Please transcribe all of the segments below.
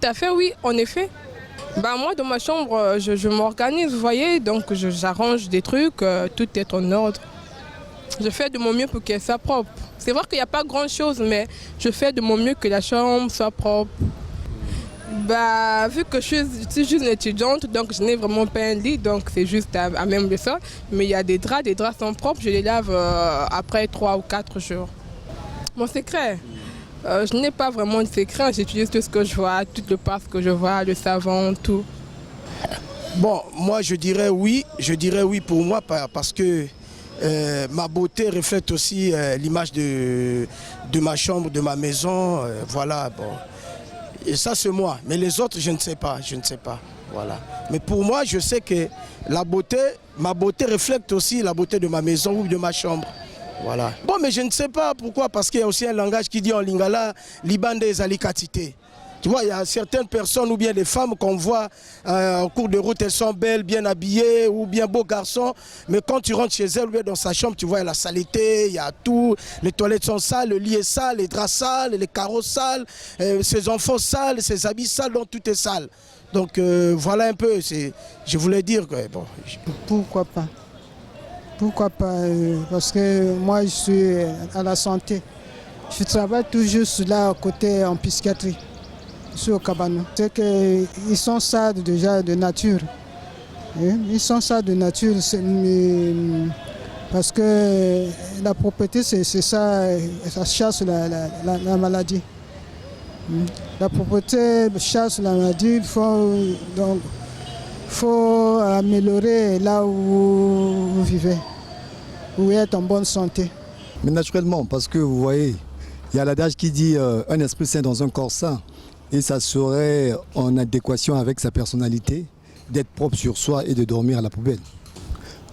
à fait, oui, en effet. Bah, moi, dans ma chambre, je m'organise, vous voyez, donc j'arrange des trucs, tout est en ordre. Je fais de mon mieux pour qu'elle soit propre. C'est vrai qu'il n'y a pas grand-chose, mais je fais de mon mieux que la chambre soit propre. Bah, vu que je suis juste une étudiante, donc je n'ai vraiment pas un lit, donc c'est juste à même le sol. Mais il y a des draps sont propres, je les lave après 3 ou 4 jours. Mon secret, je n'ai pas vraiment de secret, j'utilise tout ce que je vois, tout le passe que je vois, le savon, tout. Bon, moi je dirais oui pour moi parce que ma beauté reflète aussi l'image de ma chambre, de ma maison, voilà, bon. Et ça c'est moi, mais les autres je ne sais pas, voilà. Mais pour moi je sais que ma beauté reflète aussi la beauté de ma maison ou de ma chambre. Voilà. Bon, mais je ne sais pas pourquoi, parce qu'il y a aussi un langage qui dit en lingala, libande ezali katité. Tu vois, il y a certaines personnes ou bien des femmes qu'on voit en cours de route, elles sont belles, bien habillées ou bien beaux garçons. Mais quand tu rentres chez elle ou bien dans sa chambre, tu vois, il y a la saleté, il y a tout. Les toilettes sont sales, le lit est sale, les draps sales, les carreaux sales, ses enfants sales, ses habits sales, donc tout est sale. Donc voilà un peu, je voulais dire que bon. Pourquoi pas? Pourquoi pas? Parce que moi je suis à la santé. Je travaille toujours là à côté en psychiatrie. Je suis au Cabano. C'est qu'ils sont ça déjà de nature. Ils sont ça de nature. Parce que la propreté, c'est ça, ça chasse la maladie. La propreté chasse la maladie. Il faut améliorer là où vous vivez, où vous êtes en bonne santé. Mais naturellement, parce que vous voyez, il y a l'adage qui dit un esprit sain dans un corps sain. Et ça serait en adéquation avec sa personnalité d'être propre sur soi et de dormir à la poubelle.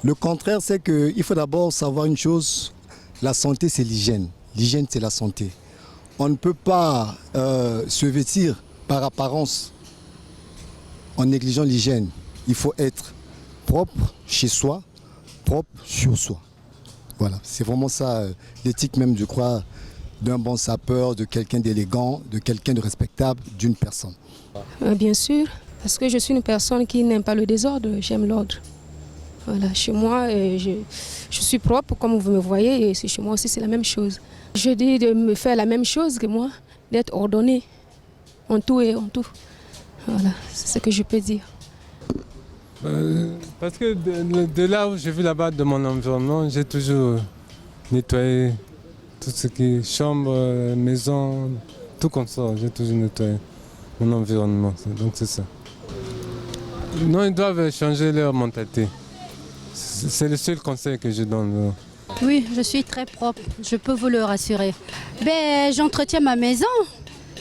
Le contraire, c'est qu'il faut d'abord savoir une chose, la santé c'est l'hygiène. L'hygiène c'est la santé. On ne peut pas se vêtir par apparence en négligeant l'hygiène. Il faut être propre chez soi, propre sur soi. Voilà, c'est vraiment ça l'éthique même, je crois, d'un bon sapeur, de quelqu'un d'élégant, de quelqu'un de respectable, d'une personne. Bien sûr, parce que je suis une personne qui n'aime pas le désordre, j'aime l'ordre. Voilà, chez moi, je suis propre comme vous me voyez, et chez moi aussi c'est la même chose. Je dis de me faire la même chose que moi, d'être ordonné en tout et en tout. Voilà, c'est ce que je peux dire. Parce que de là où j'ai vu là-bas de mon environnement, j'ai toujours nettoyé tout ce qui est chambre, maison, tout comme ça. J'ai toujours nettoyé mon environnement. Donc c'est ça. Non, ils doivent changer leur mentalité. C'est le seul conseil que je donne. Oui, je suis très propre, je peux vous le rassurer. J'entretiens ma maison.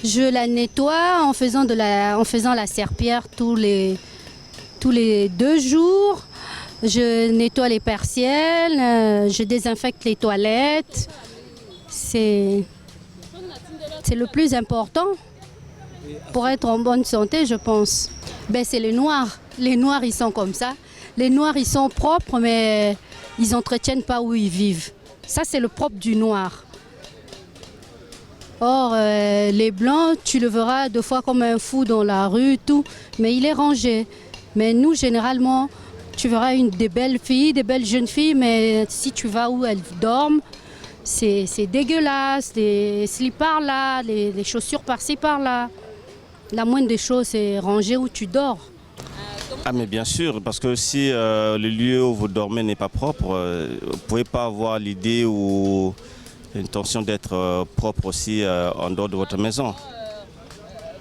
Je la nettoie en faisant la serpillière tous les 2 jours. Je nettoie les persiennes, je désinfecte les toilettes. C'est le plus important pour être en bonne santé, je pense. C'est les Noirs. Les Noirs, ils sont comme ça. Les Noirs, ils sont propres, mais ils n'entretiennent pas où ils vivent. Ça, c'est le propre du Noir. Or, les Blancs, tu le verras 2 fois comme un fou dans la rue, tout, mais il est rangé. Mais nous, généralement, tu verras des belles filles, des belles jeunes filles, mais si tu vas où elles dorment, c'est dégueulasse, les slips par là, les chaussures par-ci, par-là. La moindre des choses, c'est ranger où tu dors. Ah mais bien sûr, parce que si le lieu où vous dormez n'est pas propre, vous ne pouvez pas avoir l'idée ou l'intention d'être propre aussi en dehors de votre maison.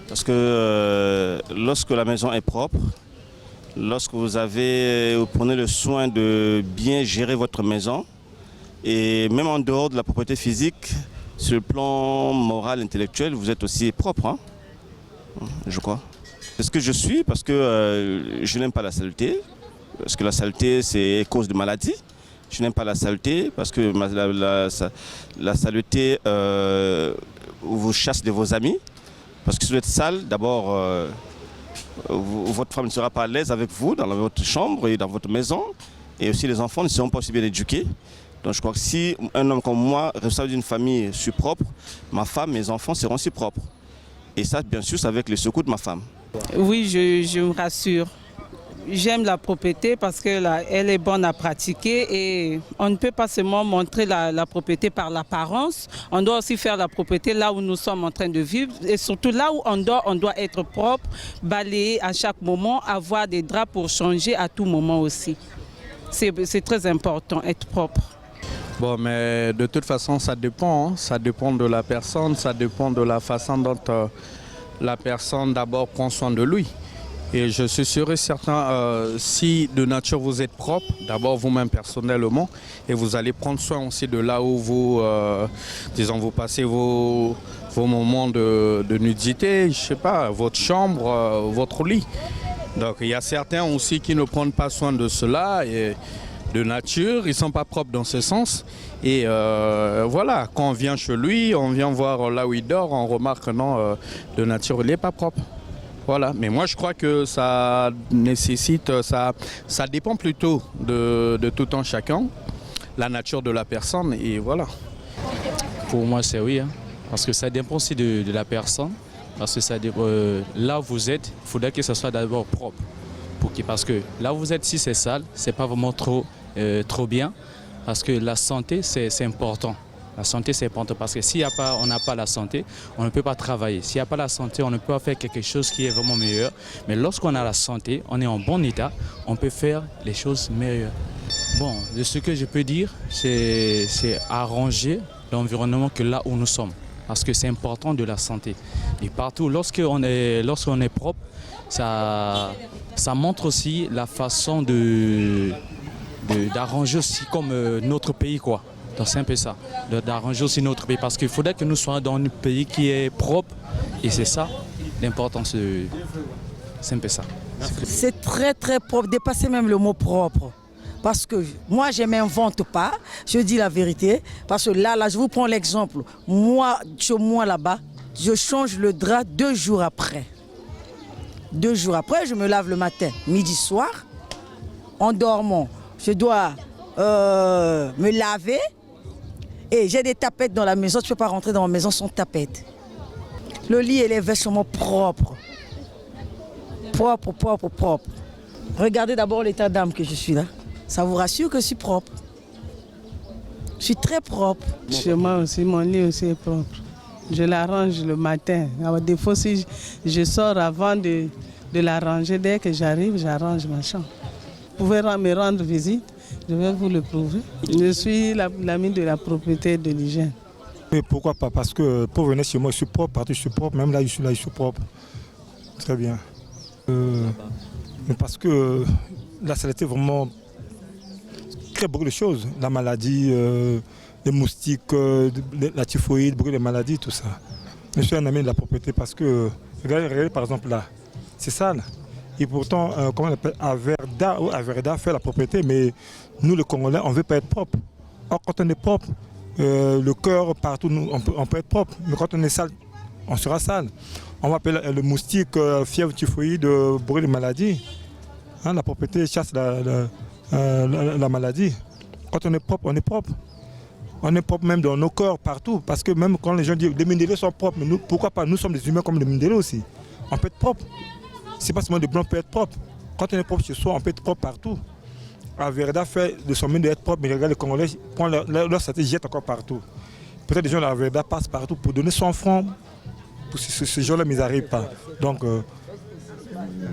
Parce que lorsque la maison est propre, lorsque vous prenez le soin de bien gérer votre maison, et même en dehors de la propreté physique, sur le plan moral, intellectuel, vous êtes aussi propre, hein, je crois. C'est ce que je suis parce que je n'aime pas la saleté, parce que la saleté c'est cause de maladie. Je n'aime pas la saleté parce que la saleté vous chasse de vos amis. Parce que si vous êtes sale, d'abord, votre femme ne sera pas à l'aise avec vous dans votre chambre et dans votre maison. Et aussi les enfants ne seront pas aussi bien éduqués. Donc je crois que si un homme comme moi, responsable d'une famille, je suis propre, ma femme, mes enfants seront aussi propres. Et ça, bien sûr, c'est avec le secours de ma femme. Oui, je me rassure. J'aime la propreté parce qu'elle est bonne à pratiquer et on ne peut pas seulement montrer la propreté par l'apparence. On doit aussi faire la propreté là où nous sommes en train de vivre et surtout là où on doit être propre, balayer à chaque moment, avoir des draps pour changer à tout moment aussi. C'est très important, être propre. Bon, mais de toute façon, ça dépend. Hein. Ça dépend de la personne, ça dépend de la façon dont la personne d'abord prend soin de lui. Et je suis sûr et certain, si de nature vous êtes propre, d'abord vous-même personnellement, et vous allez prendre soin aussi de là où vous, disons, vous passez vos moments de nudité, je sais pas, votre chambre, votre lit. Donc il y a certains aussi qui ne prennent pas soin de cela et de nature, ils ne sont pas propres dans ce sens. Et voilà, quand on vient chez lui, on vient voir là où il dort, on remarque que non, de nature il n'est pas propre. Voilà, mais moi je crois que ça nécessite, ça dépend plutôt de tout un chacun, la nature de la personne et voilà. Pour moi c'est oui, hein, parce que ça dépend aussi de la personne, parce que ça, là où vous êtes, il faudrait que ce soit d'abord propre, parce que là où vous êtes, si c'est sale, c'est pas vraiment trop bien, parce que la santé c'est important. La santé, c'est important parce que on n'a pas la santé, on ne peut pas travailler. S'il n'y a pas la santé, on ne peut pas faire quelque chose qui est vraiment meilleur. Mais lorsqu'on a la santé, on est en bon état, on peut faire les choses meilleures. Bon, ce que je peux dire, c'est arranger l'environnement que là où nous sommes. Parce que c'est important de la santé. Et partout, lorsqu'on est propre, ça montre aussi la façon d'arranger aussi comme notre pays, quoi. Donc c'est un peu ça, d'arranger aussi notre pays, parce qu'il faudrait que nous soyons dans un pays qui est propre, et c'est ça l'importance, c'est un peu ça. C'est très très propre, dépasser même le mot propre, parce que moi je ne m'invente pas, je dis la vérité, parce que là je vous prends l'exemple, moi, chez moi là-bas, je change le drap 2 jours après. 2 jours après, je me lave le matin, midi, soir, en dormant, je dois me laver. Et j'ai des tapettes dans la maison, tu ne peux pas rentrer dans ma maison sans tapette. Le lit et les vêtements propres. Propre, propre, propre. Regardez d'abord l'état d'âme que je suis là. Ça vous rassure que je suis propre. Je suis très propre. Chez moi aussi, mon lit aussi est propre. Je l'arrange le matin. Des fois, si je sors avant de l'arranger, dès que j'arrive, j'arrange ma chambre. Vous pouvez me rendre visite. Je vais vous le prouver. Je suis l'ami de la propreté et de l'hygiène. Mais pourquoi pas? Parce que pour venir chez moi, je suis propre, partout je suis propre, même là je suis propre. Très bien. Mais parce que la saleté vraiment crée beaucoup de choses. La maladie, les moustiques, la typhoïde, beaucoup de maladies, tout ça. Je suis un ami de la propreté parce que, regardez par exemple là, c'est sale. Et pourtant, comment on appelle, Averda fait la propreté, mais nous, les Congolais, on ne veut pas être propre. Or, quand on est propre, le cœur, partout, on peut être propre. Mais quand on est sale, on sera sale. On va appeler le moustique, fièvre typhoïde, beaucoup de maladies. Hein, la propreté chasse la maladie. Quand on est propre, on est propre. On est propre même dans nos corps, partout. Parce que même quand les gens disent que les Mindélés sont propres, mais nous, pourquoi pas? Nous sommes des humains comme les Mindélés aussi. On peut être propre. C'est pas seulement de blanc peut être propre. Quand on est propre chez soi, on peut être propre partout. Averda fait de son mieux d'être propre, mais regarde, les Congolais prennent leur santé, jettent encore partout. Peut-être des gens de l'Averda passent partout pour donner 100 francs. Pour ces gens-là, mais ils n'arrivent pas. Donc,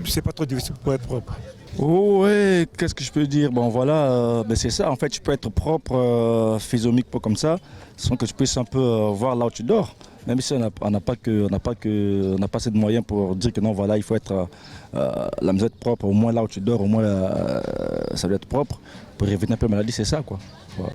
c'est pas trop difficile pour être propre. Oh ouais, qu'est-ce que je peux dire? Bon voilà, c'est ça, en fait, tu peux être propre, physiomique, comme ça, sans que tu puisses un peu voir là où tu dors. Même si on n'a pas assez de moyens pour dire que non, voilà, il faut être la maison propre, au moins là où tu dors, au moins ça doit être propre. Pour éviter un peu la maladie, c'est ça quoi. Voilà.